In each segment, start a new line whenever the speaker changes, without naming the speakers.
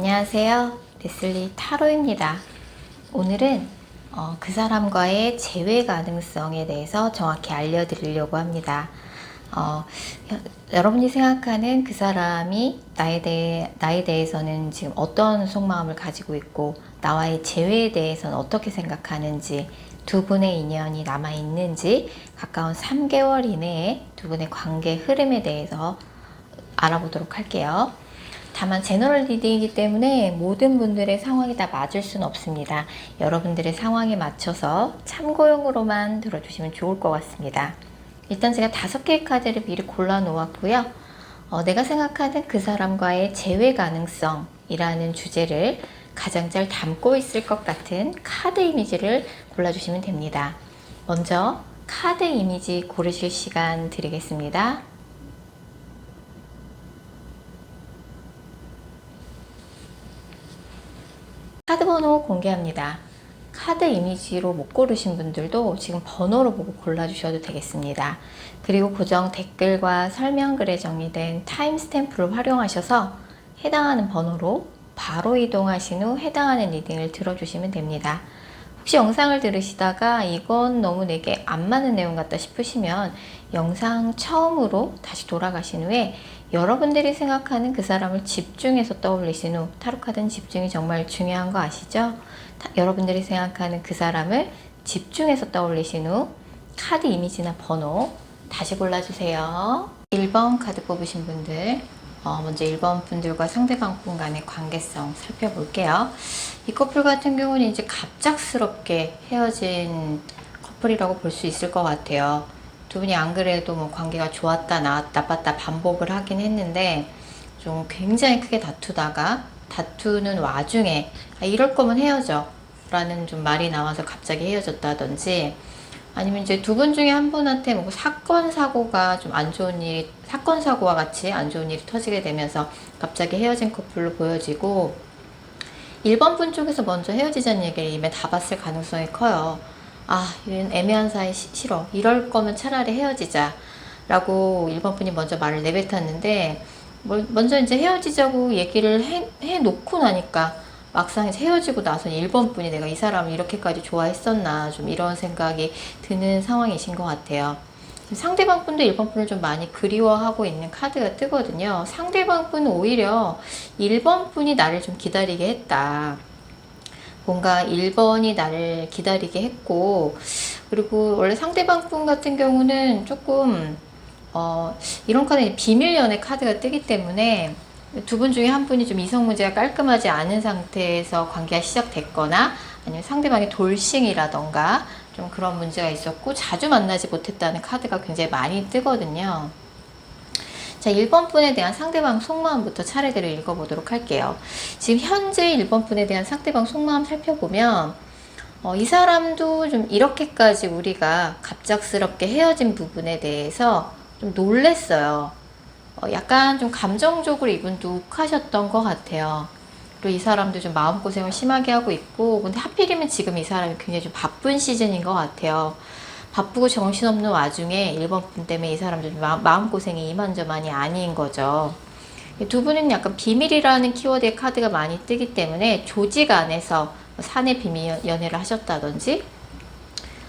안녕하세요. 레슬리 타로입니다. 오늘은 그 사람과의 재회 가능성에 대해서 정확히 알려드리려고 합니다. 여러분이 생각하는 그 사람이 나에 대해서는 지금 어떤 속마음을 가지고 있고 나와의 재회에 대해서는 어떻게 생각하는지, 두 분의 인연이 남아있는지, 가까운 3개월 이내에 두 분의 관계 흐름에 대해서 알아보도록 할게요. 다만 제너럴 리딩이기 때문에 모든 분들의 상황이 다 맞을 수는 없습니다. 여러분들의 상황에 맞춰서 참고용으로만 들어주시면 좋을 것 같습니다. 일단 제가 5개의 카드를 미리 골라 놓았고요. 내가 생각하는 그 사람과의 재회 가능성이라는 주제를 가장 잘 담고 있을 것 같은 카드 이미지를 골라주시면 됩니다. 먼저 카드 이미지 고르실 시간 드리겠습니다. 카드 번호 공개합니다. 카드 이미지로 못 고르신 분들도 지금 번호로 보고 골라주셔도 되겠습니다. 그리고 고정 댓글과 설명글에 정의된 타임스탬프를 활용하셔서 해당하는 번호로 바로 이동하신 후 해당하는 리딩을 들어주시면 됩니다. 혹시 영상을 들으시다가 이건 너무 내게 안 맞는 내용 같다 싶으시면 영상 처음으로 다시 돌아가신 후에 여러분들이 생각하는 그 사람을 집중해서 떠올리신 후, 타로카드는 집중이 정말 중요한 거 아시죠? 여러분들이 생각하는 그 사람을 집중해서 떠올리신 후 카드 이미지나 번호 다시 골라주세요. 1번 카드 뽑으신 분들, 먼저 1번 분들과 상대방 분 간의 관계성 살펴볼게요. 이 커플 같은 경우는 이제 갑작스럽게 헤어진 커플이라고 볼 수 있을 것 같아요. 두 분이 안 그래도 뭐 관계가 좋았다 나빴다 반복을 하긴 했는데 좀 굉장히 크게 다투다가 다투는 와중에 이럴 거면 헤어져 라는 좀 말이 나와서 갑자기 헤어졌다든지, 아니면 이제 두 분 중에 한 분한테 뭐 사건 사고가 좀 안 좋은 일이, 사건 사고와 같이 안 좋은 일이 터지게 되면서 갑자기 헤어진 커플로 보여지고, 1번 분 쪽에서 먼저 헤어지자는 얘기를 이미 다 봤을 가능성이 커요. 이런 애매한 사이 싫어. 이럴 거면 차라리 헤어지자. 라고 1번 분이 먼저 말을 내뱉었는데, 먼저 이제 헤어지자고 얘기를 해놓고 나니까 막상 헤어지고 나서 1번 분이 내가 이 사람을 이렇게까지 좋아했었나, 좀 이런 생각이 드는 상황이신 것 같아요. 상대방 분도 1번 분을 좀 많이 그리워하고 있는 카드가 뜨거든요. 상대방 분은 오히려 1번 분이 나를 좀 기다리게 했다. 뭔가 1번이 나를 기다리게 했고, 그리고 원래 상대방 분 같은 경우는 조금 이런 카드는 비밀 연애 카드가 뜨기 때문에 두 분 중에 한 분이 좀 이성 문제가 깔끔하지 않은 상태에서 관계가 시작됐거나, 아니면 상대방이 돌싱이라던가 좀 그런 문제가 있었고 자주 만나지 못했다는 카드가 굉장히 많이 뜨거든요. 자, 1번 분에 대한 상대방 속마음부터 차례대로 읽어보도록 할게요. 지금 현재 1번 분에 대한 상대방 속마음 살펴보면 이 사람도 좀 이렇게까지 우리가 갑작스럽게 헤어진 부분에 대해서 좀 놀랬어요. 약간 좀 감정적으로 이분도 욱하셨던 것 같아요. 그리고 이 사람도 좀 마음고생을 심하게 하고 있고, 근데 하필이면 지금 이 사람이 굉장히 좀 바쁜 시즌인 것 같아요. 바쁘고 정신없는 와중에 1번 분 때문에 이 사람도 마음고생이 이만저만이 아닌 거죠. 두 분은 약간 비밀이라는 키워드의 카드가 많이 뜨기 때문에 조직 안에서 사내 비밀 연애를 하셨다든지,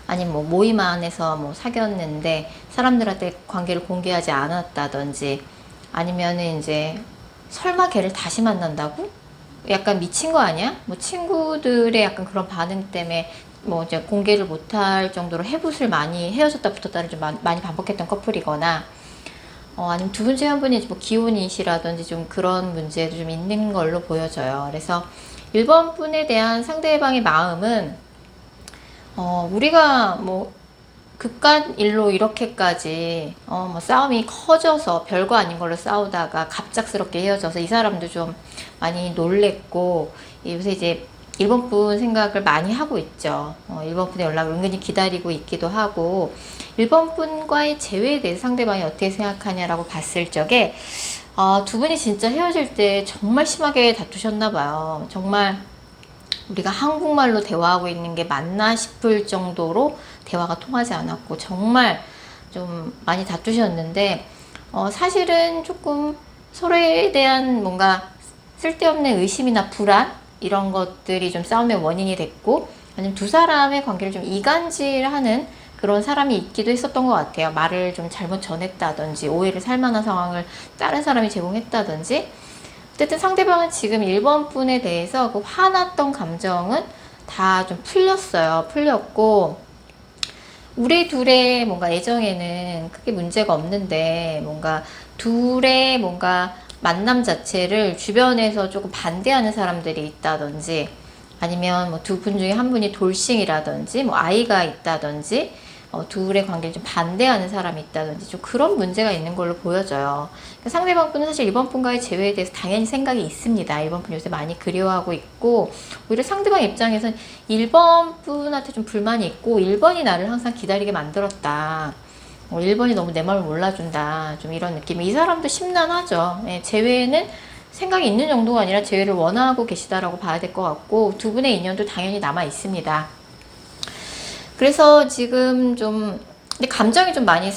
아니면 뭐 모임 안에서 뭐 사귀었는데 사람들한테 관계를 공개하지 않았다든지, 아니면은 이제 설마 걔를 다시 만난다고? 약간 미친 거 아니야? 뭐 친구들의 약간 그런 반응 때문에 뭐 이제 공개를 못할 정도로 해붓을 많이 헤어졌다 붙었다를 좀 많이 반복했던 커플이거나, 아니면 두 분 중에 한 분이 뭐 기혼이시라든지 좀 그런 문제도 좀 있는 걸로 보여져요. 그래서 1번 분에 대한 상대방의 마음은 우리가 뭐 그깟 일로 이렇게까지 뭐 싸움이 커져서 별거 아닌 걸로 싸우다가 갑작스럽게 헤어져서 이 사람도 좀 많이 놀랬고, 요새 이제 1번 분 생각을 많이 하고 있죠. 1번 분의 연락을 은근히 기다리고 있기도 하고, 1번 분과의 재회에 대해서 상대방이 어떻게 생각하냐라고 봤을 적에 두 분이 진짜 헤어질 때 정말 심하게 다투셨나 봐요. 정말 우리가 한국말로 대화하고 있는 게 맞나 싶을 정도로 대화가 통하지 않았고 정말 좀 많이 다투셨는데, 사실은 조금 서로에 대한 뭔가 쓸데없는 의심이나 불안 이런 것들이 좀 싸움의 원인이 됐고, 아니면 두 사람의 관계를 좀 이간질하는 그런 사람이 있기도 했었던 것 같아요. 말을 좀 잘못 전했다든지 오해를 살 만한 상황을 다른 사람이 제공했다든지. 어쨌든 상대방은 지금 1번 분에 대해서 그 화났던 감정은 다 좀 풀렸어요. 풀렸고, 우리 둘의 뭔가 애정에는 크게 문제가 없는데, 뭔가 둘의 뭔가 만남 자체를 주변에서 조금 반대하는 사람들이 있다든지, 아니면 뭐 두 분 중에 한 분이 돌싱이라든지, 뭐 아이가 있다든지, 둘의 관계를 좀 반대하는 사람이 있다든지, 좀 그런 문제가 있는 걸로 보여져요. 그러니까 상대방 분은 사실 1번 분과의 재회에 대해서 당연히 생각이 있습니다. 1번 분 요새 많이 그리워하고 있고, 오히려 상대방 입장에서는 1번 분한테 좀 불만이 있고, 1번이 나를 항상 기다리게 만들었다. 1번이 너무 내 마음을 몰라준다. 좀 이런 느낌. 이 사람도 심란하죠. 예, 재회에는 생각이 있는 정도가 아니라 재회를 원하고 계시다라고 봐야 될 것 같고, 두 분의 인연도 당연히 남아 있습니다. 그래서 지금 좀, 근데 감정이 좀 많이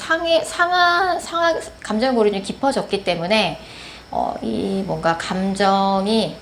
감정의 골이 좀 깊어졌기 때문에, 이 뭔가 감정이,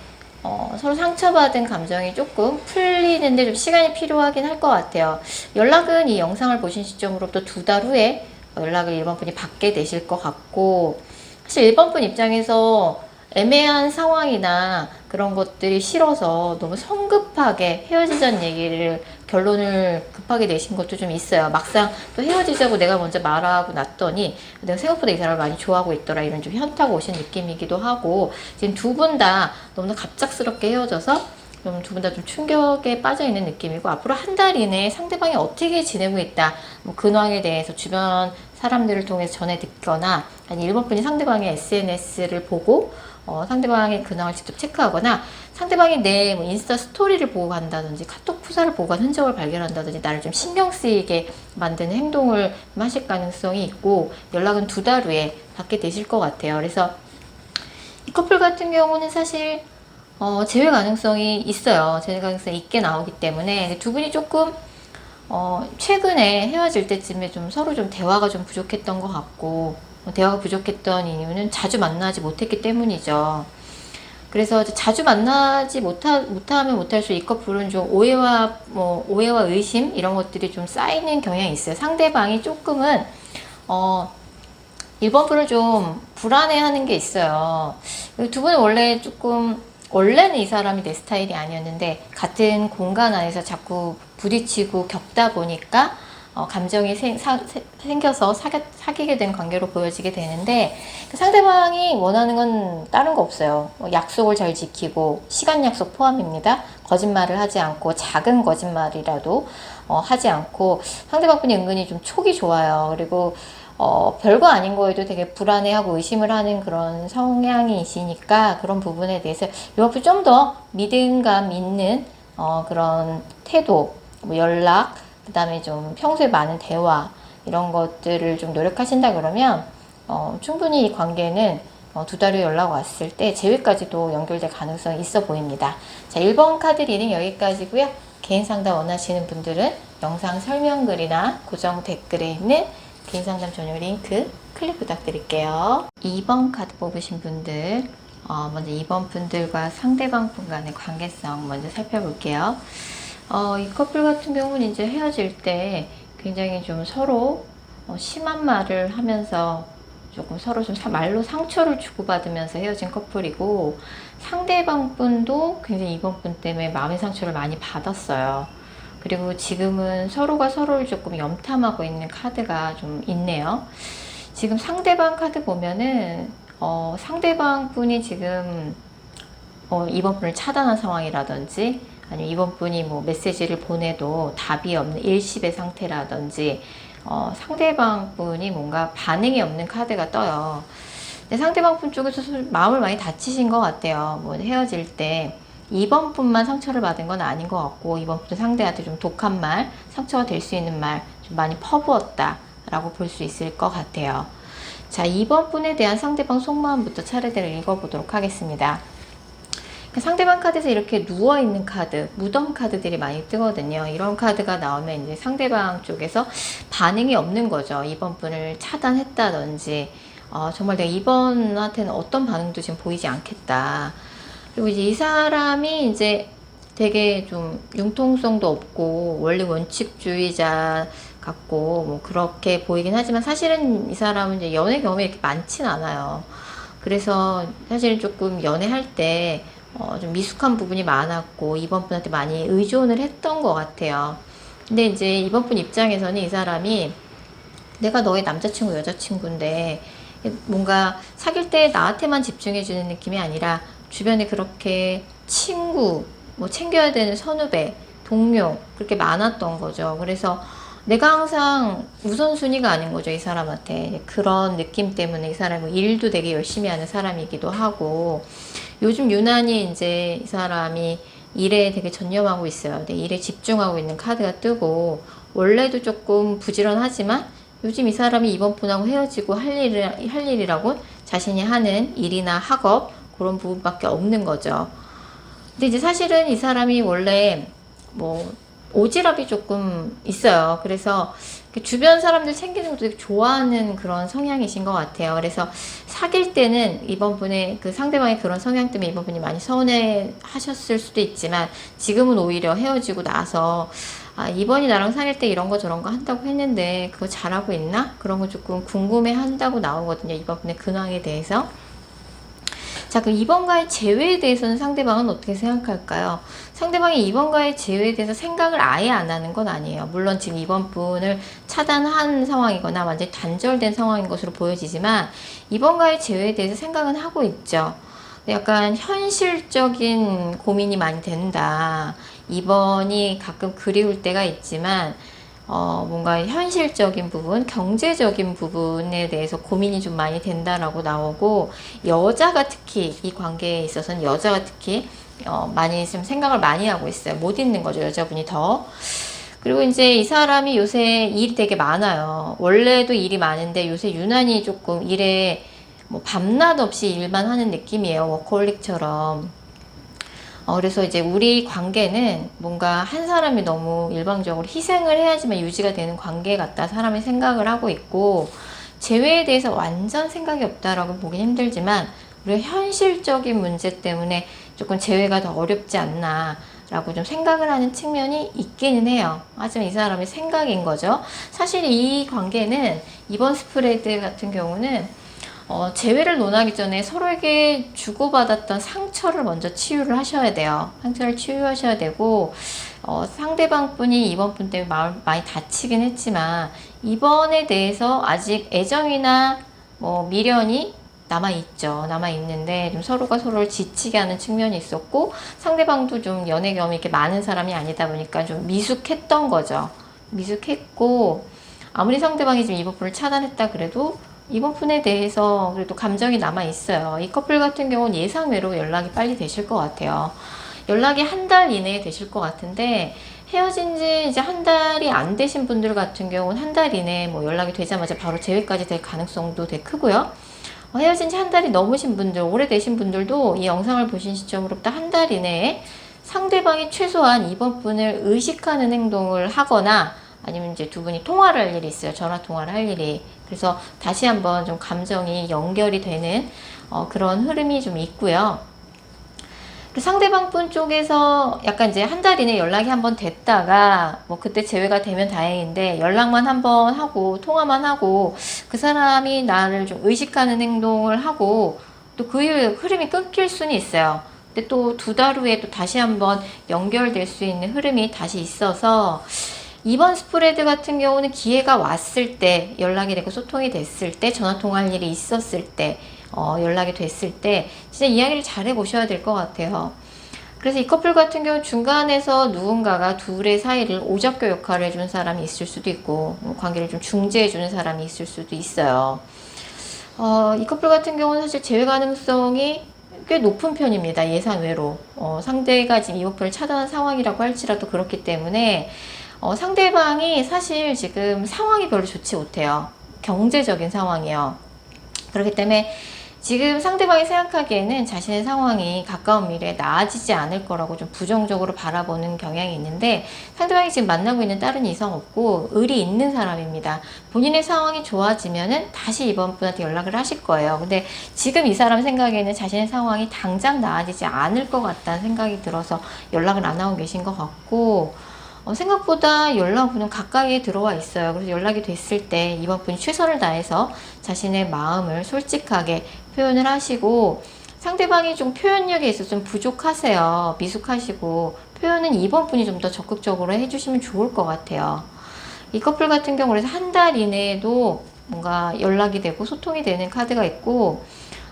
서로 상처받은 감정이 조금 풀리는데 좀 시간이 필요하긴 할 것 같아요. 연락은 이 영상을 보신 시점으로부터 2달 후에 연락을 1번 분이 받게 되실 것 같고, 사실 1번 분 입장에서 애매한 상황이나 그런 것들이 싫어서 너무 성급하게 헤어지자는 얘기를 결론을 급하게 내신 것도 좀 있어요. 막상 또 헤어지자고 내가 먼저 말하고 났더니 내가 생각보다 이 사람을 많이 좋아하고 있더라, 이런 좀 현타가 오신 느낌이기도 하고, 지금 두 분 다 너무나 갑작스럽게 헤어져서 좀 두 분 다 좀 충격에 빠져 있는 느낌이고, 앞으로 한 달 이내에 상대방이 어떻게 지내고 있다, 뭐 근황에 대해서 주변 사람들을 통해서 전해 듣거나, 아니 1번 분이 상대방의 SNS를 보고 상대방의 근황을 직접 체크하거나, 상대방이 내 뭐 인스타 스토리를 보고 간다든지 카톡 프사를 보고 간 흔적을 발견한다든지 나를 좀 신경 쓰이게 만드는 행동을 하실 가능성이 있고, 연락은 2달 후에 받게 되실 것 같아요. 그래서 이 커플 같은 경우는 사실 재회 가능성이 있어요. 재회 가능성이 있게 나오기 때문에 두 분이 조금 최근에 헤어질 때쯤에 좀 서로 좀 대화가 좀 부족했던 것 같고, 대화가 부족했던 이유는 자주 만나지 못했기 때문이죠. 그래서 자주 만나지 못하면 못할수록 이 커플은 좀 오해와 의심 이런 것들이 좀 쌓이는 경향이 있어요. 상대방이 조금은 1번 분을 좀 불안해하는 게 있어요. 두 분은 원래는 이 사람이 내 스타일이 아니었는데, 같은 공간 안에서 자꾸 부딪히고 겪다 보니까 감정이 생겨서 사귀게 된 관계로 보여지게 되는데, 상대방이 원하는 건 다른 거 없어요. 약속을 잘 지키고, 시간 약속 포함입니다. 거짓말을 하지 않고, 작은 거짓말이라도 하지 않고, 상대방 분이 은근히 좀 촉이 좋아요. 그리고 별거 아닌 거에도 되게 불안해하고 의심을 하는 그런 성향이시니까, 그런 부분에 대해서 이렇게 좀 더 믿음감 있는 그런 태도, 뭐 연락, 그 다음에 좀 평소에 많은 대화, 이런 것들을 좀 노력하신다 그러면 충분히 이 관계는 2달 후에 연락 왔을 때 재회까지도 연결될 가능성이 있어 보입니다. 자, 1번 카드 리딩 여기까지고요. 개인 상담 원하시는 분들은 영상 설명글이나 고정 댓글에 있는 개인 상담 전용 링크 클릭 부탁드릴게요. 2번 카드 뽑으신 분들, 먼저 2번 분들과 상대방 분 간의 관계성 먼저 살펴볼게요. 이 커플 같은 경우는 이제 헤어질 때 굉장히 좀 서로 심한 말을 하면서 조금 서로 좀 말로 상처를 주고받으면서 헤어진 커플이고, 상대방 분도 굉장히 2번 분 때문에 마음의 상처를 많이 받았어요. 그리고 지금은 서로가 서로를 조금 염탐하고 있는 카드가 좀 있네요. 지금 상대방 카드 보면은 상대방 분이 지금 2번 분을 차단한 상황이라든지, 아니면 2번 분이 뭐 메시지를 보내도 답이 없는 일십의 상태라든지, 상대방 분이 뭔가 반응이 없는 카드가 떠요. 근데 상대방 분 쪽에서 마음을 많이 다치신 것 같아요. 뭐 헤어질 때 2번 분만 상처를 받은 건 아닌 것 같고, 2번 분 상대한테 좀 독한 말, 상처가 될 수 있는 말 좀 많이 퍼부었다 라고 볼 수 있을 것 같아요. 자, 2번 분에 대한 상대방 속마음부터 차례대로 읽어보도록 하겠습니다. 상대방 카드에서 이렇게 누워있는 카드, 무덤 카드들이 많이 뜨거든요. 이런 카드가 나오면 이제 상대방 쪽에서 반응이 없는 거죠. 2번 분을 차단했다든지, 정말 내가 2번한테는 어떤 반응도 지금 보이지 않겠다. 그리고 이제 이 사람이 이제 되게 좀 융통성도 없고 원래 원칙주의자 같고 뭐 그렇게 보이긴 하지만 사실은 이 사람은 이제 연애 경험이 이렇게 많진 않아요. 그래서 사실 조금 연애할 때 좀 미숙한 부분이 많았고 이번 분한테 많이 의존을 했던 것 같아요. 근데 이제 이번 분 입장에서는 이 사람이 내가 너의 남자친구 여자친구인데 뭔가 사귈 때 나한테만 집중해주는 느낌이 아니라 주변에 그렇게 친구, 뭐 챙겨야 되는 선후배, 동료 그렇게 많았던 거죠. 그래서 내가 항상 우선순위가 아닌 거죠, 이 사람한테. 그런 느낌 때문에 이 사람은 일도 되게 열심히 하는 사람이기도 하고 요즘 유난히 이제 이 사람이 일에 되게 전념하고 있어요. 일에 집중하고 있는 카드가 뜨고 원래도 조금 부지런하지만 요즘 이 사람이 이번 분하고 헤어지고 할 일이라고 자신이 하는 일이나 학업 그런 부분밖에 없는 거죠. 근데 이제 사실은 이 사람이 원래 뭐 오지랖이 조금 있어요. 그래서 주변 사람들 챙기는 것도 되게 좋아하는 그런 성향이신 것 같아요. 그래서 사귈 때는 이번 분의 그 상대방의 그런 성향 때문에 이번 분이 많이 서운해 하셨을 수도 있지만 지금은 오히려 헤어지고 나서 아, 이번이 나랑 사귈 때 이런 거 저런 거 한다고 했는데 그거 잘하고 있나? 그런 거 조금 궁금해 한다고 나오거든요. 이번 분의 근황에 대해서. 자, 그럼 2번과의 재회에 대해서는 상대방은 어떻게 생각할까요? 상대방이 2번과의 재회에 대해서 생각을 아예 안 하는 건 아니에요. 물론 지금 2번 분을 차단한 상황이거나 완전히 단절된 상황인 것으로 보여지지만 2번과의 재회에 대해서 생각은 하고 있죠. 약간 현실적인 고민이 많이 된다. 2번이 가끔 그리울 때가 있지만 뭔가 현실적인 부분, 경제적인 부분에 대해서 고민이 좀 많이 된다라고 나오고, 여자가 특히 이 관계에 있어서는 여자가 특히 많이 좀 생각을 많이 하고 있어요. 못 있는 거죠, 여자분이 더. 그리고 이제 이 사람이 요새 일이 되게 많아요. 원래도 일이 많은데 요새 유난히 조금 일에 뭐 밤낮 없이 일만 하는 느낌이에요. 워커홀릭처럼. 그래서 이제 우리 관계는 뭔가 한 사람이 너무 일방적으로 희생을 해야지만 유지가 되는 관계 같다 사람이 생각을 하고 있고, 재회에 대해서 완전 생각이 없다라고 보긴 힘들지만 우리가 현실적인 문제 때문에 조금 재회가 더 어렵지 않나 라고 좀 생각을 하는 측면이 있기는 해요. 하지만 이 사람의 생각인 거죠. 사실 이 관계는 이번 스프레드 같은 경우는 재회를 논하기 전에 서로에게 주고받았던 상처를 먼저 치유를 하셔야 돼요. 상처를 치유하셔야 되고, 상대방 분이 이번 분 때문에 마음 많이 다치긴 했지만, 이번에 대해서 아직 애정이나 뭐 미련이 남아있죠. 남아있는데, 좀 서로가 서로를 지치게 하는 측면이 있었고, 상대방도 좀 연애 경험이 이렇게 많은 사람이 아니다 보니까 좀 미숙했던 거죠. 미숙했고, 아무리 상대방이 지금 이번 분을 차단했다 그래도, 이번 분에 대해서 그래도 감정이 남아 있어요. 이 커플 같은 경우는 예상외로 연락이 빨리 되실 것 같아요. 연락이 한 달 이내에 되실 것 같은데, 헤어진 지 이제 한 달이 안 되신 분들 같은 경우는 한 달 이내에 뭐 연락이 되자마자 바로 재회까지 될 가능성도 되게 크고요. 헤어진 지 한 달이 넘으신 분들, 오래되신 분들도 이 영상을 보신 시점으로부터 한 달 이내에 상대방이 최소한 이번 분을 의식하는 행동을 하거나 아니면 이제 두 분이 통화를 할 일이 있어요. 전화 통화를 할 일이. 그래서 다시 한번 좀 감정이 연결이 되는 그런 흐름이 좀 있고요. 상대방 분 쪽에서 약간 이제 한 달 이내 연락이 한번 됐다가 뭐 그때 재회가 되면 다행인데, 연락만 한번 하고 통화만 하고 그 사람이 나를 좀 의식하는 행동을 하고 또 그 흐름이 끊길 수는 있어요. 근데 또 두 달 후에 또 다시 한번 연결될 수 있는 흐름이 다시 있어서, 이번 스프레드 같은 경우는 기회가 왔을 때, 연락이 되고 소통이 됐을 때, 전화 통화할 일이 있었을 때, 연락이 됐을 때 진짜 이야기를 잘 해보셔야 될 것 같아요. 그래서 이 커플 같은 경우 중간에서 누군가가 둘의 사이를 오작교 역할을 해주는 사람이 있을 수도 있고, 관계를 좀 중재해주는 사람이 있을 수도 있어요. 이 커플 같은 경우는 사실 재회 가능성이 꽤 높은 편입니다. 예상외로. 상대가 지금 이 커플을 차단한 상황이라고 할지라도 그렇기 때문에 상대방이 사실 지금 상황이 별로 좋지 못해요. 경제적인 상황이요. 그렇기 때문에 지금 상대방이 생각하기에는 자신의 상황이 가까운 미래에 나아지지 않을 거라고 좀 부정적으로 바라보는 경향이 있는데, 상대방이 지금 만나고 있는 다른 이성 없고 의리 있는 사람입니다. 본인의 상황이 좋아지면은 다시 이번 분한테 연락을 하실 거예요. 근데 지금 이 사람 생각에는 자신의 상황이 당장 나아지지 않을 것 같다는 생각이 들어서 연락을 안 하고 계신 것 같고, 생각보다 연락은 가까이에 들어와 있어요. 그래서 연락이 됐을 때 이번 분이 최선을 다해서 자신의 마음을 솔직하게 표현을 하시고, 상대방이 좀 표현력에 있어서 좀 부족하세요. 미숙하시고, 표현은 이번 분이 좀 더 적극적으로 해주시면 좋을 것 같아요. 이 커플 같은 경우는 한 달 이내에도 뭔가 연락이 되고 소통이 되는 카드가 있고,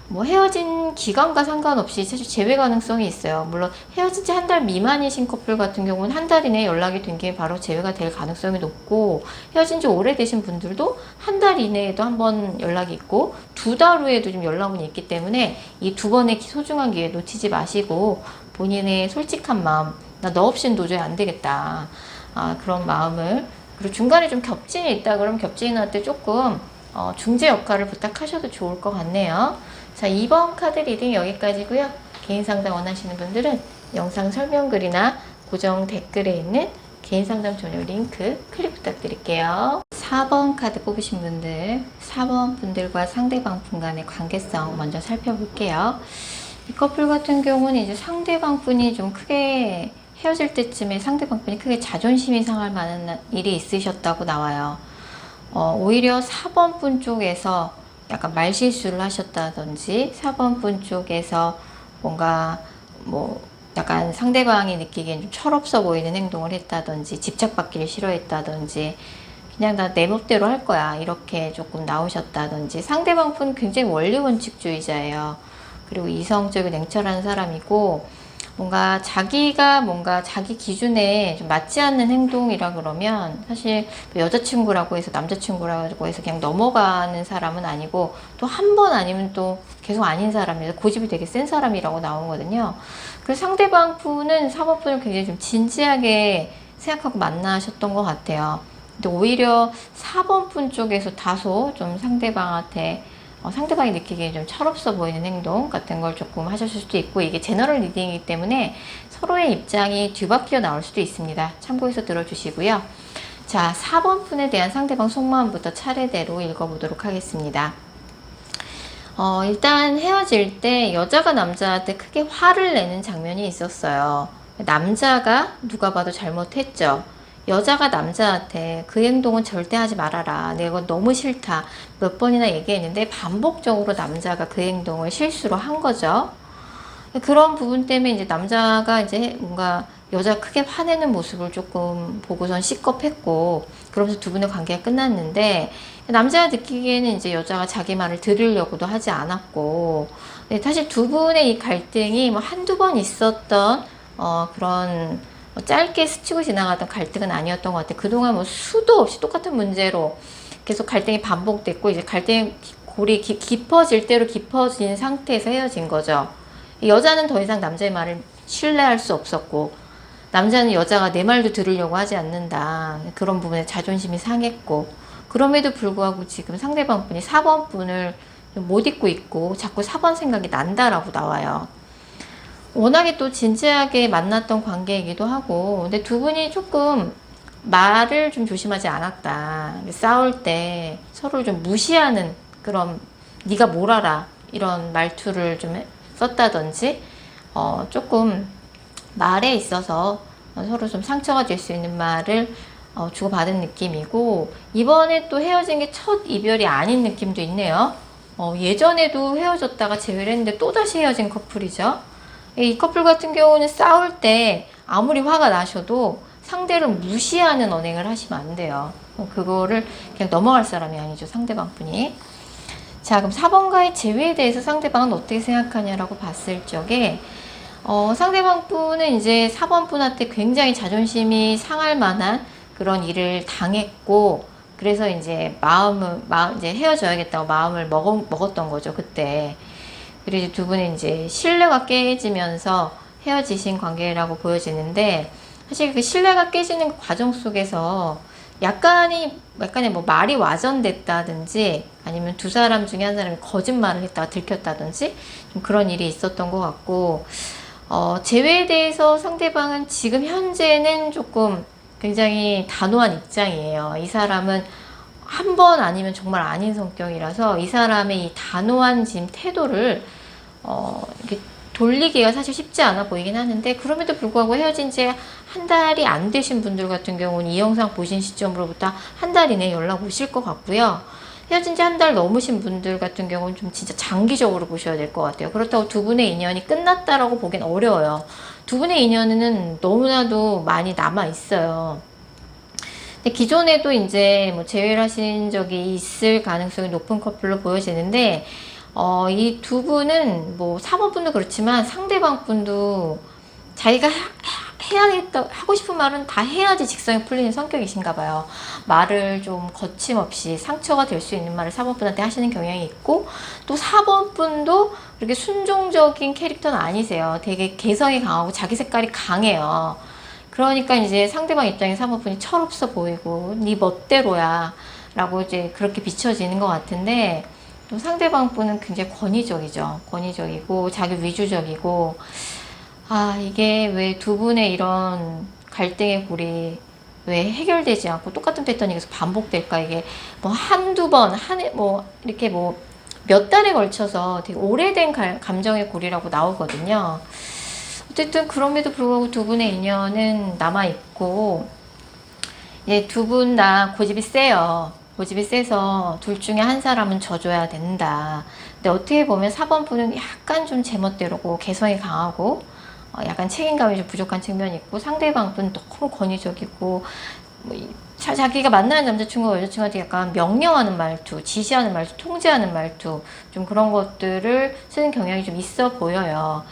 뭐 헤어진 기간과 상관없이 사실 재회 가능성이 있어요. 물론 헤어진 지 한 달 미만이신 커플 같은 경우는 한 달 이내에 연락이 된 게 바로 재회가 될 가능성이 높고, 헤어진 지 오래되신 분들도 한 달 이내에도 한 번 연락이 있고 2달 후에도 좀 연락이 있기 때문에 이 두 번의 소중한 기회 놓치지 마시고, 본인의 솔직한 마음, 나 너 없이는 도저히 안 되겠다, 그런 마음을, 그리고 중간에 좀 겹진이 있다 그러면 겹진한테 조금 중재 역할을 부탁하셔도 좋을 것 같네요. 자, 2번 카드 리딩 여기까지고요. 개인 상담 원하시는 분들은 영상 설명글이나 고정 댓글에 있는 개인 상담 전용 링크 클릭 부탁드릴게요. 4번 카드 뽑으신 분들, 4번 분들과 상대방 분 간의 관계성 먼저 살펴볼게요. 이 커플 같은 경우는 이제 상대방 분이 좀 크게 헤어질 때쯤에 상대방 분이 크게 자존심이 상할 만한 일이 있으셨다고 나와요. 오히려 4번 분 쪽에서 약간 말실수를 하셨다든지, 4번 분 쪽에서 뭔가 뭐 약간 상대방이 느끼기엔 좀 철없어 보이는 행동을 했다든지, 집착받기를 싫어했다든지, 그냥 나 내 멋대로 할 거야 이렇게 조금 나오셨다든지, 상대방 분 굉장히 원리원칙주의자예요. 그리고 이성적이고 냉철한 사람이고, 뭔가 자기 기준에 좀 맞지 않는 행동이라 그러면 사실 여자친구라고 해서 남자친구라고 해서 그냥 넘어가는 사람은 아니고, 또 한 번 아니면 또 계속 아닌 사람이라서 고집이 되게 센 사람이라고 나오거든요. 그래서 상대방 분은 4번 분을 굉장히 좀 진지하게 생각하고 만나셨던 것 같아요. 근데 오히려 4번 분 쪽에서 다소 좀 상대방이 느끼기에 좀 철없어 보이는 행동 같은 걸 조금 하셨을 수도 있고, 이게 제너럴 리딩이기 때문에 서로의 입장이 뒤바뀌어 나올 수도 있습니다. 참고해서 들어주시고요. 자, 4번 분에 대한 상대방 속마음부터 차례대로 읽어보도록 하겠습니다. 일단 헤어질 때 여자가 남자한테 크게 화를 내는 장면이 있었어요. 남자가 누가 봐도 잘못했죠. 여자가 남자한테 그 행동은 절대 하지 말아라, 내가 너무 싫다 몇 번이나 얘기했는데 반복적으로 남자가 그 행동을 실수로 한 거죠. 그런 부분 때문에 이제 남자가 이제 뭔가 여자 크게 화내는 모습을 조금 보고선 시겁했고, 그러면서 두 분의 관계가 끝났는데, 남자가 느끼기에는 이제 여자가 자기 말을 들으려고도 하지 않았고, 사실 두 분의 이 갈등이 뭐 한두 번 있었던 그런 짧게 스치고 지나가던 갈등은 아니었던 것 같아요. 그동안 뭐 수도 없이 똑같은 문제로 계속 갈등이 반복됐고, 이제 갈등의 골이 깊어질 대로 깊어진 상태에서 헤어진 거죠. 여자는 더 이상 남자의 말을 신뢰할 수 없었고, 남자는 여자가 내 말도 들으려고 하지 않는다, 그런 부분에 자존심이 상했고, 그럼에도 불구하고 지금 상대방 분이 4번 분을 못 잊고 있고 자꾸 4번 생각이 난다라고 나와요. 워낙에 또 진지하게 만났던 관계이기도 하고, 근데 두 분이 조금 말을 좀 조심하지 않았다. 싸울 때 서로를 좀 무시하는 그런, 네가 뭘 알아, 이런 말투를 좀 썼다든지, 조금 말에 있어서 서로 좀 상처가 될 수 있는 말을 주고받은 느낌이고, 이번에 또 헤어진 게 첫 이별이 아닌 느낌도 있네요. 예전에도 헤어졌다가 재회를 했는데 또다시 헤어진 커플이죠. 이 커플 같은 경우는 싸울 때 아무리 화가 나셔도 상대를 무시하는 언행을 하시면 안 돼요. 그거를 그냥 넘어갈 사람이 아니죠, 상대방 분이. 자, 그럼 4번과의 재회에 대해서 상대방은 어떻게 생각하냐라고 봤을 적에, 상대방 분은 이제 4번 분한테 굉장히 자존심이 상할 만한 그런 일을 당했고, 그래서 이제 이제 헤어져야겠다고 마음을 먹었던 거죠, 그때. 그리고 두 분이 이제 신뢰가 깨지면서 헤어지신 관계라고 보여지는데, 사실 그 신뢰가 깨지는 과정 속에서 약간의 뭐 말이 와전됐다든지 아니면 두 사람 중에 한 사람이 거짓말을 했다가 들켰다든지 좀 그런 일이 있었던 것 같고, 재회에 대해서 상대방은 지금 현재는 조금 굉장히 단호한 입장이에요. 이 사람은 한 번 아니면 정말 아닌 성격이라서 이 사람의 이 단호한 지금 태도를 이렇게 돌리기가 사실 쉽지 않아 보이긴 하는데, 그럼에도 불구하고 헤어진 지 한 달이 안 되신 분들 같은 경우는 이 영상 보신 시점으로부터 한 달 이내에 연락 오실 것 같고요. 헤어진 지 한 달 넘으신 분들 같은 경우는 좀 진짜 장기적으로 보셔야 될 것 같아요. 그렇다고 두 분의 인연이 끝났다라고 보기엔 어려워요. 두 분의 인연은 너무나도 많이 남아 있어요. 근데 기존에도 이제 뭐 재회를 하신 적이 있을 가능성이 높은 커플로 보여지는데, 이 두 분은 뭐 사모분도 그렇지만 상대방 분도 자기가 해야겠다 하고 싶은 말은 다 해야지 직성이 풀리는 성격이신가 봐요. 말을 좀 거침없이 상처가 될 수 있는 말을 사모분한테 하시는 경향이 있고, 또 사모분도 그렇게 순종적인 캐릭터는 아니세요. 되게 개성이 강하고 자기 색깔이 강해요. 그러니까 이제 상대방 입장에 사모분이 철없어 보이고 네 멋대로야 라고 이제 그렇게 비춰지는 것 같은데, 또 상대방 분은 굉장히 권위적이죠. 권위적이고 자기 위주적이고, 이게 왜 두 분의 이런 갈등의 골이 왜 해결되지 않고 똑같은 패턴이 계속 반복될까? 이게 뭐 한두 번, 뭐 이렇게 뭐 몇 달에 걸쳐서 되게 오래된 감정의 골이라고 나오거든요. 어쨌든 그럼에도 불구하고 두 분의 인연은 남아있고, 예, 두 분 다 고집이 세요. 고집이 세서 둘 중에 한 사람은 져줘야 된다. 근데 어떻게 보면 4번 분은 약간 좀 제멋대로고 개성이 강하고 약간 책임감이 좀 부족한 측면이 있고, 상대방 분은 너무 권위적이고 뭐 자기가 만나는 남자친구가 여자친구한테 약간 명령하는 말투, 지시하는 말투, 통제하는 말투, 좀 그런 것들을 쓰는 경향이 좀 있어 보여요.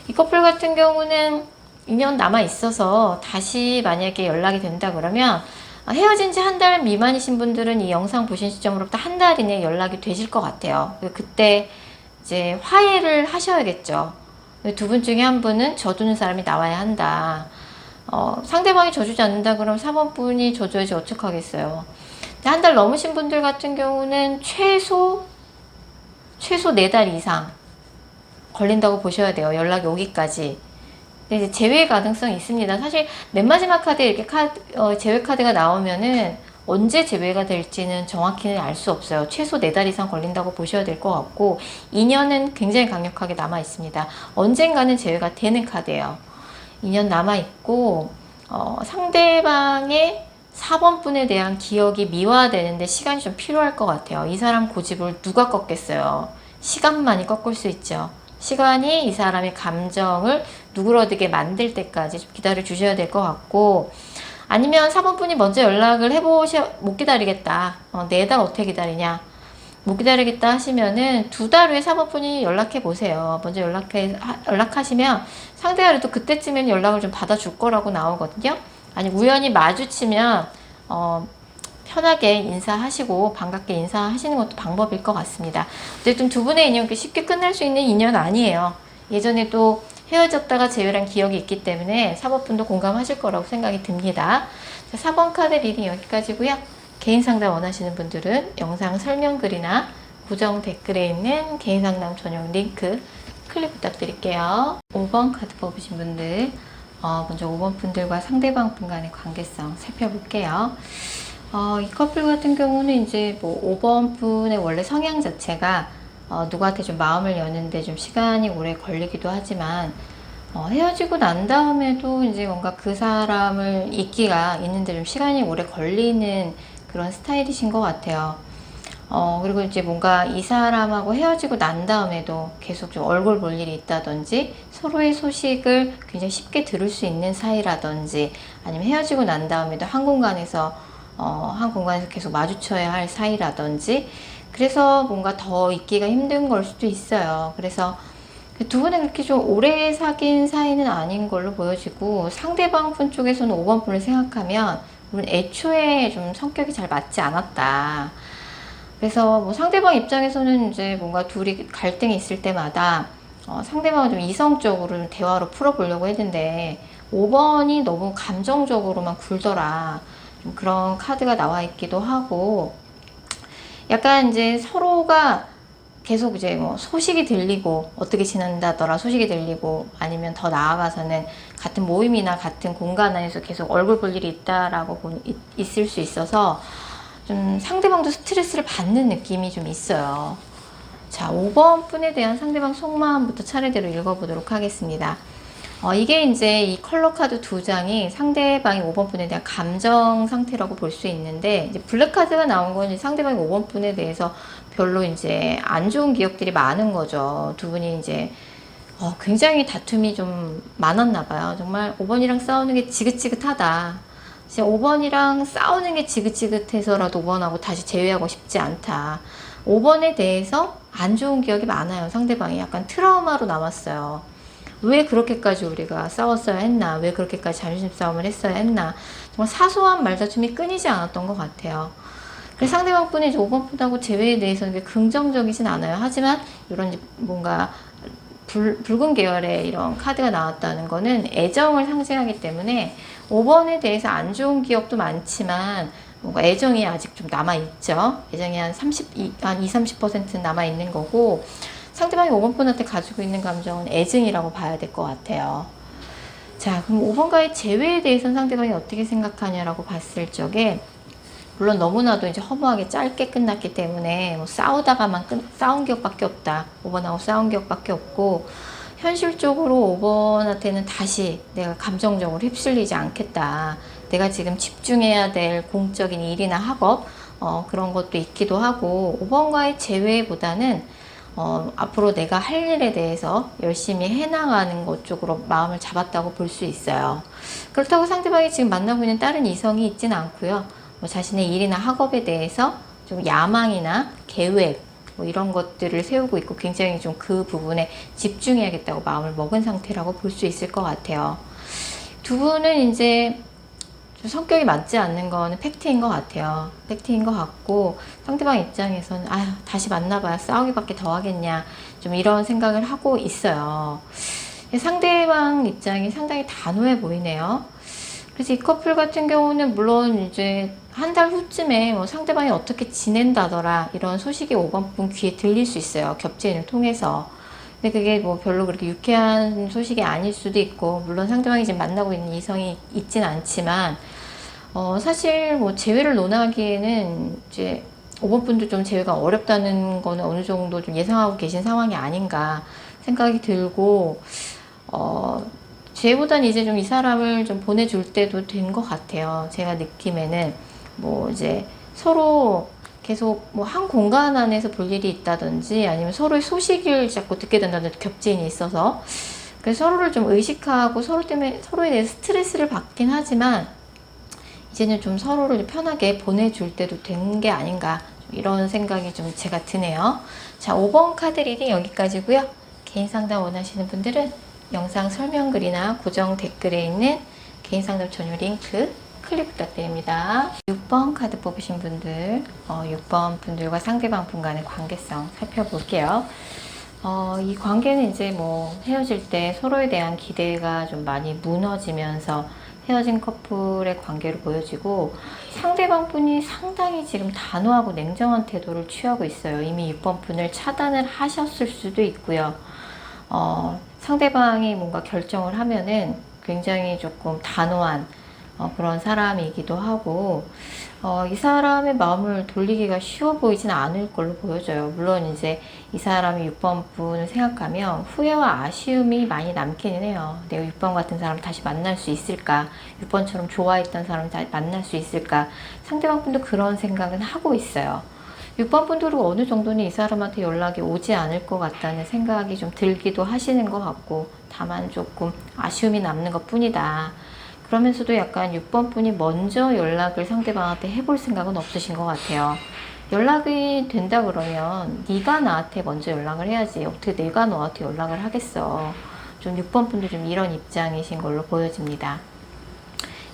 이 커플 같은 경우는 인연 남아 있어서 다시 만약에 연락이 된다 그러면, 헤어진 지 한 달 미만이신 분들은 이 영상 보신 시점으로부터 한 달 이내에 연락이 되실 것 같아요. 그때 이제 화해를 하셔야겠죠. 두 분 중에 한 분은 져주는 사람이 나와야 한다. 상대방이 져주지 않는다 그러면 4번 분이 져줘야지 어떡하겠어요. 한 달 넘으신 분들 같은 경우는 최소 4달 이상 걸린다고 보셔야 돼요. 연락이 오기까지. 근데 이제 제외 가능성이 있습니다. 사실 맨 마지막 카드에 이렇게 제외 카드가 나오면은 언제 제외가 될지는 정확히는 알 수 없어요. 최소 4달 이상 걸린다고 보셔야 될 것 같고, 인연은 굉장히 강력하게 남아 있습니다. 언젠가는 제외가 되는 카드예요. 인연 남아 있고, 상대방의 4번 분에 대한 기억이 미화되는데 시간이 좀 필요할 것 같아요. 이 사람 고집을 누가 꺾겠어요? 시간만이 꺾을 수 있죠. 시간이 이 사람의 감정을 누그러들게 만들 때까지 좀 기다려 주셔야 될 것 같고, 아니면 4번 분이 먼저 연락을 못 기다리겠다. 4달 어떻게 기다리냐. 못 기다리겠다 하시면은 2달 후에 4번 분이 연락해 보세요. 먼저 연락하시면 상대가 그래도 그때쯤에는 연락을 좀 받아줄 거라고 나오거든요. 아니, 우연히 마주치면, 편하게 인사하시고 반갑게 인사하시는 것도 방법일 것 같습니다. 어쨌든 두 분의 인연 쉽게 끝날 수 있는 인연 아니에요. 예전에도 헤어졌다가 재회한 기억이 있기 때문에 4번분도 공감하실 거라고 생각이 듭니다. 자, 4번 카드 리딩 여기까지고요. 개인 상담 원하시는 분들은 영상 설명글이나 고정 댓글에 있는 개인 상담 전용 링크 클릭 부탁드릴게요. 5번 카드 뽑으신 분들, 먼저 5번 분들과 상대방 분 간의 관계성 살펴볼게요. 이 커플 같은 경우는 이제 뭐 5번 분의 원래 성향 자체가 누구한테 좀 마음을 여는데 좀 시간이 오래 걸리기도 하지만, 헤어지고 난 다음에도 이제 뭔가 그 사람을 잊기가 있는데 좀 시간이 오래 걸리는 그런 스타일이신 것 같아요. 그리고 이제 뭔가 이 사람하고 헤어지고 난 다음에도 계속 좀 얼굴 볼 일이 있다든지, 서로의 소식을 굉장히 쉽게 들을 수 있는 사이라든지, 아니면 헤어지고 난 다음에도 한 공간에서 계속 마주쳐야 할 사이라든지, 그래서 뭔가 더 있기가 힘든 걸 수도 있어요. 그래서 두 분은 그렇게 좀 오래 사귄 사이는 아닌 걸로 보여지고, 상대방 분 쪽에서는 5번 분을 생각하면 물론 애초에 좀 성격이 잘 맞지 않았다. 그래서 뭐 상대방 입장에서는 이제 뭔가 둘이 갈등이 있을 때마다 상대방을 좀 이성적으로 좀 대화로 풀어보려고 했는데 5번이 너무 감정적으로만 굴더라. 좀 그런 카드가 나와 있기도 하고, 약간 이제 서로가 계속 이제 뭐 소식이 들리고 어떻게 지낸다더라 소식이 들리고, 아니면 더 나아가서는 같은 모임이나 같은 공간 안에서 계속 얼굴 볼 일이 있다라고 있을 수 있어서 좀 상대방도 스트레스를 받는 느낌이 좀 있어요. 자, 5번 분에 대한 상대방 속마음부터 차례대로 읽어보도록 하겠습니다. 이게 이제 이 컬러 카드 두 장이 상대방이 5번 분에 대한 감정 상태라고 볼 수 있는데, 이제 블랙 카드가 나온 건 상대방이 5번 분에 대해서 별로 이제 안 좋은 기억들이 많은 거죠. 두 분이 이제 굉장히 다툼이 좀 많았나 봐요. 정말 5번이랑 싸우는 게 지긋지긋하다. 진짜 5번이랑 싸우는 게 지긋지긋해서라도 5번하고 다시 재회하고 싶지 않다. 5번에 대해서 안 좋은 기억이 많아요. 상대방이 약간 트라우마로 남았어요. 왜 그렇게까지 우리가 싸웠어야 했나? 왜 그렇게까지 자존심 싸움을 했어야 했나? 정말 사소한 말다툼이 끊이지 않았던 것 같아요. 그래서 상대방 분이 5번 분하고 재회에 대해서는 긍정적이진 않아요. 하지만 이런 뭔가 붉은 계열의 이런 카드가 나왔다는 거는 애정을 상징하기 때문에 5번에 대해서 안 좋은 기억도 많지만 뭔가 애정이 아직 좀 남아있죠. 애정이 한 30% 남아있는 거고, 상대방이 5번 분한테 가지고 있는 감정은 애증이라고 봐야 될 것 같아요. 자, 그럼 5번과의 재회에 대해서는 상대방이 어떻게 생각하냐라고 봤을 적에, 물론 너무나도 이제 허무하게 짧게 끝났기 때문에 뭐 싸우다가만 싸운 기억밖에 없다. 5번하고 싸운 기억밖에 없고, 현실적으로 5번한테는 다시 내가 감정적으로 휩쓸리지 않겠다. 내가 지금 집중해야 될 공적인 일이나 학업, 그런 것도 있기도 하고, 5번과의 재회보다는 앞으로 내가 할 일에 대해서 열심히 해나가는 것 쪽으로 마음을 잡았다고 볼 수 있어요. 그렇다고 상대방이 지금 만나고 있는 다른 이성이 있지는 않고요. 뭐 자신의 일이나 학업에 대해서 좀 야망이나 계획, 뭐 이런 것들을 세우고 있고, 굉장히 좀 그 부분에 집중해야겠다고 마음을 먹은 상태라고 볼 수 있을 것 같아요. 두 분은 이제 좀 성격이 맞지 않는 거는 팩트인 것 같아요. 팩트인 것 같고, 상대방 입장에서는 아휴 다시 만나봐야 싸우기밖에 더 하겠냐, 좀 이런 생각을 하고 있어요. 상대방 입장이 상당히 단호해 보이네요. 그래서 이 커플 같은 경우는 물론 이제 한 달 후쯤에 뭐 상대방이 어떻게 지낸다더라 이런 소식이 5번 분 귀에 들릴 수 있어요. 겹지인을 통해서. 근데 그게 뭐 별로 그렇게 유쾌한 소식이 아닐 수도 있고, 물론 상대방이 지금 만나고 있는 이성이 있진 않지만, 사실 뭐 재회를 논하기에는 이제 5번 분도 좀 재회가 어렵다는 거는 어느 정도 좀 예상하고 계신 상황이 아닌가 생각이 들고, 재회보다는 이제 좀 이 사람을 좀 보내줄 때도 된 것 같아요. 제가 느낌에는 뭐 이제 서로 계속 뭐 한 공간 안에서 볼 일이 있다든지, 아니면 서로의 소식을 자꾸 듣게 된다든지 겹지인이 있어서, 그래서 서로를 좀 의식하고 서로 때문에 서로에 대해서 스트레스를 받긴 하지만, 이제는 좀 서로를 편하게 보내줄 때도 된 게 아닌가, 이런 생각이 좀 제가 드네요. 자, 5번 카드 리딩 여기까지고요. 개인 상담 원하시는 분들은 영상 설명글이나 고정 댓글에 있는 개인 상담 전용 링크 클릭 부탁드립니다. 6번 카드 뽑으신 분들, 6번 분들과 상대방 분 간의 관계성 살펴볼게요. 이 관계는 이제 뭐 헤어질 때 서로에 대한 기대가 좀 많이 무너지면서 헤어진 커플의 관계로 보여지고, 상대방 분이 상당히 지금 단호하고 냉정한 태도를 취하고 있어요. 이미 6번 분을 차단을 하셨을 수도 있고요. 상대방이 뭔가 결정을 하면은 굉장히 조금 단호한 그런 사람이기도 하고, 이 사람의 마음을 돌리기가 쉬워 보이진 않을 걸로 보여져요. 물론 이제 이 사람이 6번 분을 생각하면 후회와 아쉬움이 많이 남기는 해요. 내가 6번 같은 사람 다시 만날 수 있을까? 6번처럼 좋아했던 사람을 다시 만날 수 있을까? 상대방 분도 그런 생각은 하고 있어요. 6번 분들은 어느 정도는 이 사람한테 연락이 오지 않을 것 같다는 생각이 좀 들기도 하시는 것 같고, 다만 조금 아쉬움이 남는 것 뿐이다. 그러면서도 약간 6번 분이 먼저 연락을 상대방한테 해볼 생각은 없으신 것 같아요. 연락이 된다 그러면 네가 나한테 먼저 연락을 해야지, 어떻게 내가 너한테 연락을 하겠어. 좀 6번 분도 좀 이런 입장이신 걸로 보여집니다.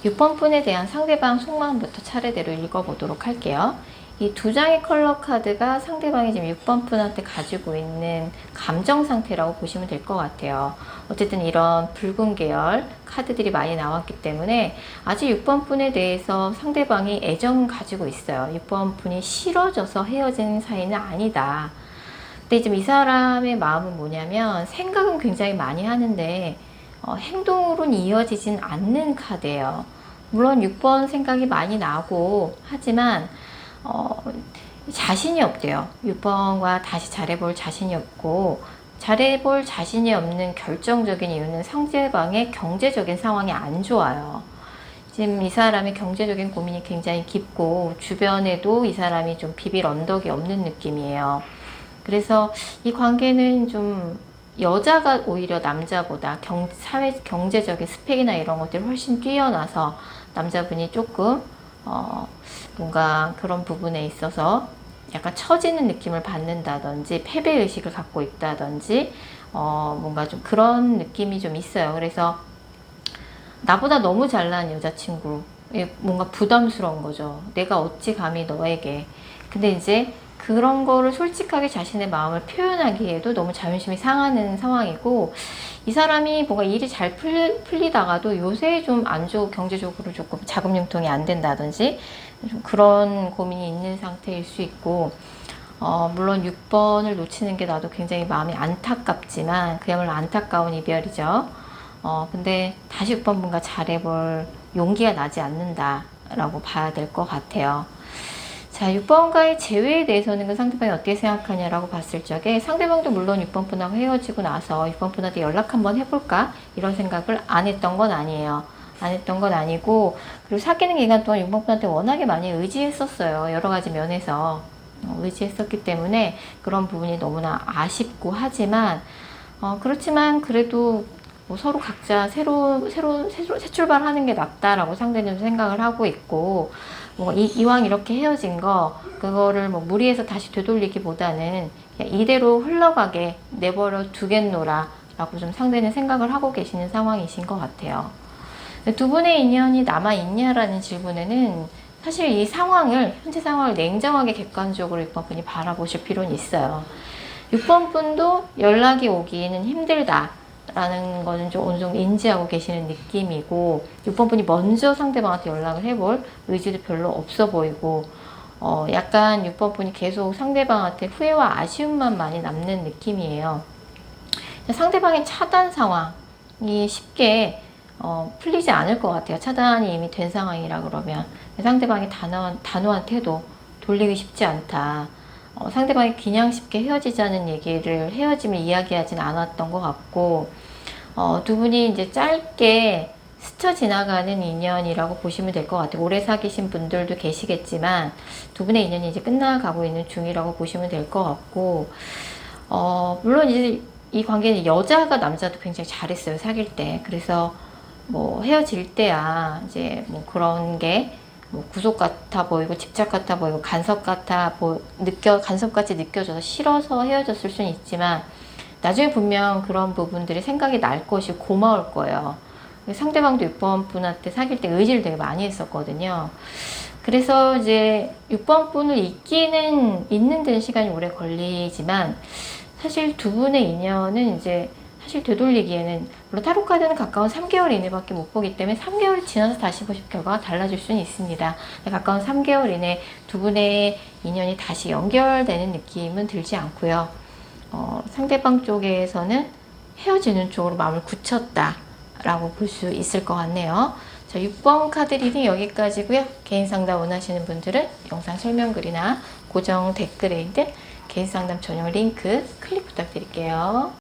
6번 분에 대한 상대방 속마음부터 차례대로 읽어보도록 할게요. 이 두 장의 컬러 카드가 상대방이 지금 6번 분한테 가지고 있는 감정 상태라고 보시면 될 것 같아요. 어쨌든 이런 붉은 계열 카드들이 많이 나왔기 때문에 아직 6번 분에 대해서 상대방이 애정을 가지고 있어요. 6번 분이 싫어져서 헤어진 사이는 아니다. 근데 지금 이 사람의 마음은 뭐냐면 생각은 굉장히 많이 하는데 행동으로는 이어지진 않는 카드예요. 물론 6번 생각이 많이 나고 하지만 자신이 없대요. 6번과 다시 잘해볼 자신이 없고, 잘해볼 자신이 없는 결정적인 이유는 상대방의 경제적인 상황이 안 좋아요. 지금 이 사람의 경제적인 고민이 굉장히 깊고 주변에도 이 사람이 좀 비빌 언덕이 없는 느낌이에요. 그래서 이 관계는 좀 여자가 오히려 남자보다 사회 경제적인 스펙이나 이런 것들이 훨씬 뛰어나서 남자분이 조금 뭔가 그런 부분에 있어서 약간 처지는 느낌을 받는다든지 패배의식을 갖고 있다든지 뭔가 좀 그런 느낌이 좀 있어요. 그래서 나보다 너무 잘난 여자친구, 뭔가 부담스러운 거죠. 내가 어찌 감히 너에게. 근데 이제 그런 거를 솔직하게 자신의 마음을 표현하기에도 너무 자존심이 상하는 상황이고, 이 사람이 뭔가 일이 잘 풀리다가도 요새 좀 안 좋고 경제적으로 조금 자금 융통이 안 된다든지 좀 그런 고민이 있는 상태일 수 있고, 물론 6번을 놓치는 게 나도 굉장히 마음이 안타깝지만 그야말로 안타까운 이별이죠. 근데 다시 6번 분과 잘해볼 용기가 나지 않는다라고 봐야 될 것 같아요. 자, 6번과의 재회에 대해서는 그 상대방이 어떻게 생각하냐라고 봤을 적에 상대방도 물론 6번 분하고 헤어지고 나서 6번 분한테 연락 한번 해볼까? 이런 생각을 안 했던 건 아니에요. 안 했던 건 아니고, 그리고 사귀는 기간 동안 6번 분한테 워낙에 많이 의지했었어요. 여러 가지 면에서 의지했었기 때문에 그런 부분이 너무나 아쉽고 하지만 그렇지만 그래도 뭐 서로 각자 새 출발하는 게 낫다라고 상대는 생각을 하고 있고, 뭐 이왕 이렇게 헤어진 거 그거를 뭐 무리해서 다시 되돌리기보다는 그냥 이대로 흘러가게 내버려 두겠노라 라고 좀 상대는 생각을 하고 계시는 상황이신 것 같아요. 두 분의 인연이 남아있냐라는 질문에는 사실 이 상황을, 현재 상황을 냉정하게 객관적으로 6번 분이 바라보실 필요는 있어요. 6번 분도 연락이 오기는 힘들다 라는 거는 좀 어느 정도 인지하고 계시는 느낌이고, 6번 분이 먼저 상대방한테 연락을 해볼 의지도 별로 없어 보이고, 약간 6번 분이 계속 상대방한테 후회와 아쉬움만 많이 남는 느낌이에요. 상대방의 차단 상황이 쉽게 풀리지 않을 것 같아요. 차단이 이미 된 상황이라 그러면 상대방의 단호한 태도, 돌리기 쉽지 않다. 상대방이 그냥 쉽게 헤어지자는 얘기를, 헤어짐을 이야기하진 않았던 것 같고, 두 분이 이제 짧게 스쳐 지나가는 인연이라고 보시면 될 것 같아요. 오래 사귀신 분들도 계시겠지만 두 분의 인연이 이제 끝나가고 있는 중이라고 보시면 될 것 같고, 물론 이제 이 관계는 여자가 남자도 굉장히 잘했어요, 사귈 때. 그래서 뭐 헤어질 때야 이제 뭐 그런 게 뭐 구속 같아 보이고 집착 같아 보이고 간섭같이 느껴져서 싫어서 헤어졌을 수는 있지만 나중에 분명 그런 부분들이 생각이 날 것이고 고마울 거예요. 상대방도 6번 분한테 사귈 때 의지를 되게 많이 했었거든요. 그래서 이제 6번 분을 잊는 데는 시간이 오래 걸리지만 사실 두 분의 인연은 이제 사실 되돌리기에는, 물론 타로 카드는 가까운 3개월 이내밖에 못 보기 때문에 3개월이 지나서 다시 보실 결과가 달라질 수는 있습니다. 가까운 3개월 이내 두 분의 인연이 다시 연결되는 느낌은 들지 않고요. 상대방 쪽에서는 헤어지는 쪽으로 마음을 굳혔다 라고 볼 수 있을 것 같네요. 자, 6번 카드 리딩 여기까지고요. 개인 상담 원하시는 분들은 영상 설명글이나 고정 댓글에 있는 개인 상담 전용 링크 클릭 부탁드릴게요.